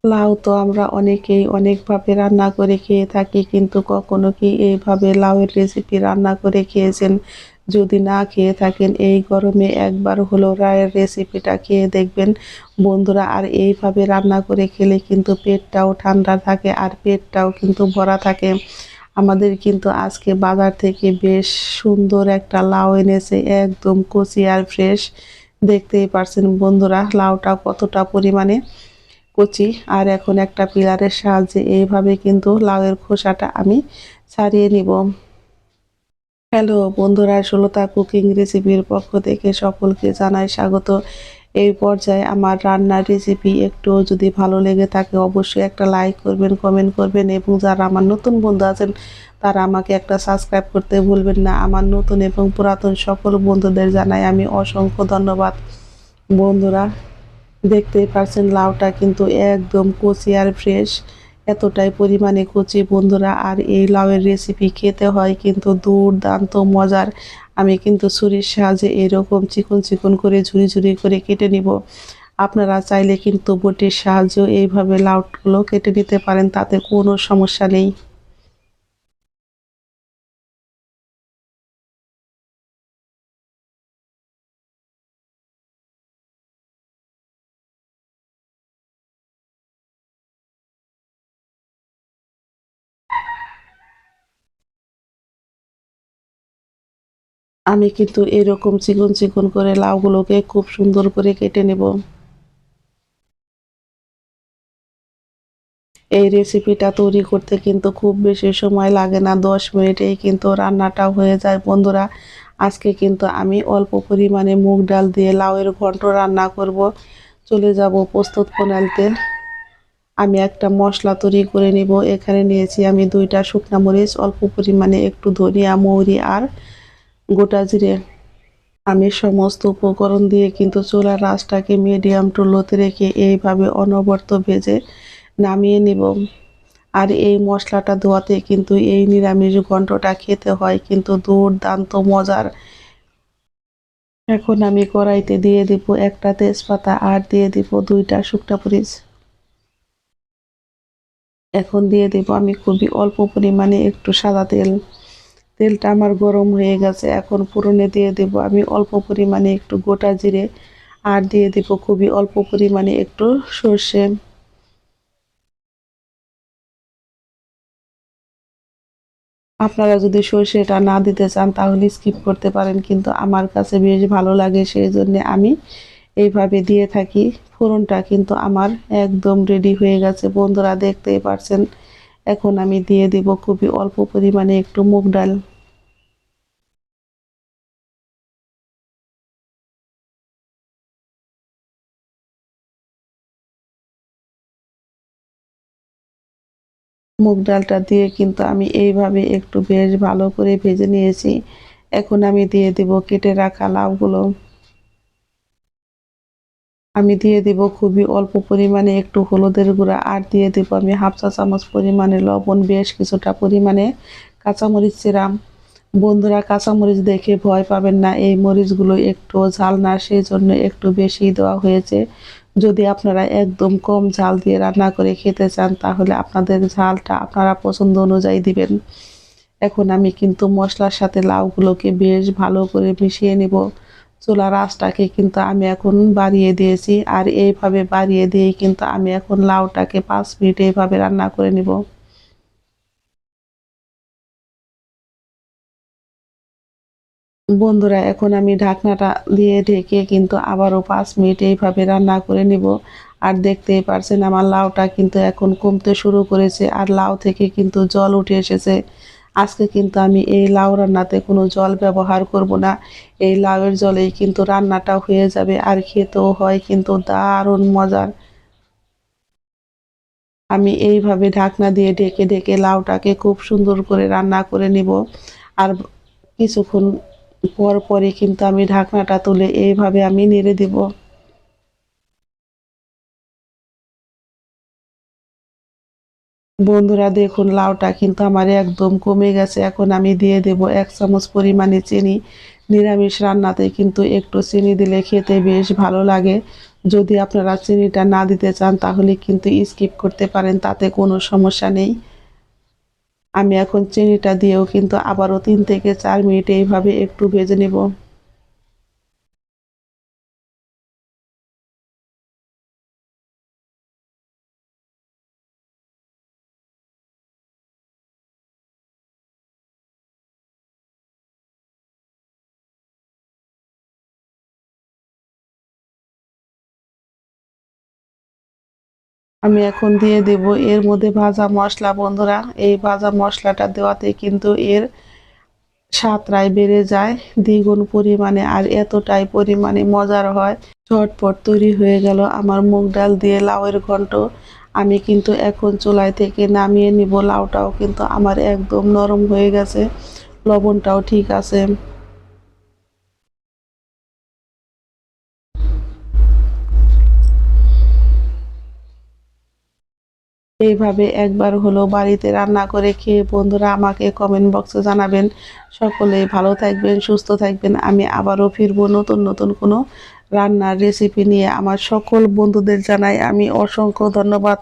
লাউ তো আমরা অনেকেই অনেকভাবে রান্না করে খেয়ে থাকি, কিন্তু কখনো কি এইভাবে লাউয়ের রেসিপি রান্না করে খেয়েছেন? যদি না খেয়ে থাকেন, এই গরমে একবার হলেও লাউয়ের রেসিপিটা খেয়ে দেখবেন বন্ধুরা। আর এইভাবে রান্না করে খেলে কিন্তু পেটটাও ঠান্ডা থাকে আর পেটটাও কিন্তু ভরা থাকে। আমাদের কিন্তু আজকে বাজার থেকে বেশ সুন্দর একটা লাউ এনেছে, একদম কচি আর ফ্রেশ। দেখতেই পারছেন বন্ধুরা লাউটা কতটা পরিমাণে কচি। আর এখন একটা পিলারের সাহায্যে এইভাবে কিন্তু লাউয়ের খোসাটা আমি ছাড়িয়ে নিব। হ্যালো বন্ধুরা, সুলতা কুকিং রেসিপির পক্ষ থেকে সকলকে জানাই স্বাগত। এই পর্যায়ে আমার রান্নার রেসিপি একটু যদি ভালো লেগে থাকে অবশ্যই একটা লাইক করবেন, কমেন্ট করবেন, এবং যারা আমার নতুন বন্ধু আছেন তারা আমাকে একটা সাবস্ক্রাইব করতে ভুলবেন না। আমার নতুন এবং পুরাতন সকল বন্ধুদের জানাই আমি অসংখ্য ধন্যবাদ। বন্ধুরা, দেখতেই পারছেন লাউটা কিন্তু একদম কচি আর ফ্রেশ, এতটাই পরিমাণে কচি বন্ধুরা। আর এই লাউয়ের রেসিপি খেতে হয় কিন্তু দুর্দান্ত মজার। আমি কিন্তু ছুরির সাহায্যে এরকম চিকন চিকন করে ঝুরি ঝুরি করে কেটে নিব। আপনারা চাইলে কিন্তু বটির সাহায্যেও এইভাবে লাউগুলো কেটে নিতে পারেন, তাতে কোনো সমস্যা নেই। আমি কিন্তু এরকম চিকন চিকন করে লাউগুলোকে খুব সুন্দর করে কেটে নেব। এই রেসিপিটা তৈরি করতে কিন্তু খুব বেশি সময় লাগে না, 10 মিনিটেই কিন্তু রান্নাটা হয়ে যায় বন্ধুরা। আজকে কিন্তু আমি অল্প পরিমাণে মুগ ডাল দিয়ে লাউয়ের ঘন্ট রান্না করব। চলে যাব প্রস্তুত প্রণালীতে। আমি একটা মশলা তৈরি করে নিব। এখানে নিয়েছি আমি 2টা শুকনা মরিচ, অল্প পরিমাণে একটু ধনিয়া, মৌরি আর গোটা জিরে। আমি সমস্ত উপকরণ দিয়ে কিন্তু চুলার আঁচটাকে মিডিয়াম টু লোতে রেখে এইভাবে অনবরত ভেজে নামিয়ে নিব। আর এই মশলাটা ধোয়াতে কিন্তু এই নিরামিষ ঘন্টটা খেতে হয় কিন্তু দুর্দান্ত মজার। এখন আমি কড়াইতে দিয়ে দিব একটা তেজপাতা আর দিয়ে দিব 2টা শুকনা মরিচ। এখন দিয়ে দেব আমি খুবই অল্প পরিমাণে একটু সাদা তেল। তেলটা আমার গরম হয়ে গেছে, এখন ফোড়নে দিয়ে দেব আমি অল্প পরিমাণে একটু গোটা জিরে আর দিয়ে দেব খুবই অল্প পরিমাণে একটু সর্ষে। আপনারা যদি সর্ষেটা না দিতে চান তাহলে স্কিপ করতে পারেন, কিন্তু আমার কাছে বেশ ভালো লাগে সেই জন্য আমি এইভাবে দিয়ে থাকি। ফোড়নটা কিন্তু আমার একদম রেডি হয়ে গেছে বন্ধুরা, দেখতেই পারছেন। এখন আমি দিয়ে দিব খুবই অল্প পরিমাণে একটু মুগ ডাল। মুগ ডালটা দিয়ে কিন্তু আমি এইভাবে একটু বেশ ভালো করে ভেজে নিয়েছি। এখন আমি দিয়ে দেব কেটে রাখা লাউগুলো। আমি দিয়ে দেব খুবই অল্প পরিমাণে একটু হলুদের গুঁড়া আর দিয়ে দেব আমি হাফ চা চামচ পরিমাণে লবণ, বেশ কিছুটা পরিমাণে কাঁচামরিচ চিরা। বন্ধুরা, কাঁচামরিচ দেখে ভয় পাবেন না, এই মরিচগুলো একটু ঝাল না, সেই জন্য একটু বেশি দেওয়া হয়েছে। যদি আপনারা একদম কম ঝাল দিয়ে রান্না করে খেতে চান তাহলে আপনাদের ঝালটা আপনারা পছন্দ অনুযায়ী দিবেন। এখন আমি কিন্তু মশলার সাথে লাউগুলোকে বেশ ভালো করে মিশিয়ে নিব। চুলার আঁচটাকে কিন্তু আমি এখন বাড়িয়ে দিয়েছি, আর এইভাবে বাড়িয়ে দিয়েই কিন্তু আমি এখন লাউটাকে 5 মিনিট এইভাবে রান্না করে নিব। বন্ধুরা, এখন আমি ঢাকনাটা দিয়ে ঢেকে কিন্তু আবারও 5 মিনিট এইভাবে রান্না করে নিব। আর দেখতেই পারছেন আমার লাউটা কিন্তু এখন কমতে শুরু করেছে আর লাউ থেকে কিন্তু জল উঠে এসেছে। আজকে কিন্তু আমি এই লাউ রান্নাতে কোনো জল ব্যবহার করব না। এই লাউয়ের জলেই কিন্তু রান্নাটা হয়ে যাবে আর খেতেও হয় কিন্তু দারুণ মজার। আমি এইভাবে ঢাকনা দিয়ে ঢেকে ঢেকে লাউটাকে খুব সুন্দর করে রান্না করে নিব। আর কিছুক্ষণ পর পরই কিন্তু আমি ঢাকনাটা তুলে এইভাবে আমি নেড়ে দিব। বন্ধুরা দেখুন লাউটা কিন্তু আমার একদম কমে গেছে। এখন আমি দিয়ে দেব 1 চামচ পরিমাণে চিনি। নিরামিষ রান্নাতে কিন্তু একটু চিনি দিলে খেতে বেশ ভালো লাগে। যদি আপনারা চিনিটা না দিতে চান তাহলে কিন্তু স্কিপ করতে পারেন, তাতে কোনো সমস্যা নেই। আমি এখন চিনিটা দিয়েও কিন্তু আবারও ৩ থেকে ৪ মিনিট এইভাবে একটু ভেজে নেব। আমি এখন দিয়ে দেব এর মধ্যে ভাজা মশলা বন্ধুরা। এই ভাজা মশলাটা দেওয়াতে কিন্তু এর স্বাদটাই বেড়ে যায় দ্বিগুণ পরিমাণে, আর এতটাই পরিমাণে মজার হয়। ঝটপট তৈরি হয়ে গেল আমার মুগ ডাল দিয়ে লাউয়ের ঘন্ট। আমি কিন্তু এখন চুলায় থেকে নামিয়ে নিব। লাউটাও কিন্তু আমার একদম নরম হয়ে গেছে, লবণটাও ঠিক আছে। এইভাবে একবার হলো বাড়িতে রান্না করে খেয়ে বন্ধুরা আমাকে কমেন্ট বক্সে জানাবেন। সকলেই ভালো থাকবেন, সুস্থ থাকবেন। আমি আবারও ফিরবো নতুন নতুন কোনো রান্নার রেসিপি নিয়ে। আমার সকল বন্ধুদের জানাই আমি অসংখ্য ধন্যবাদ।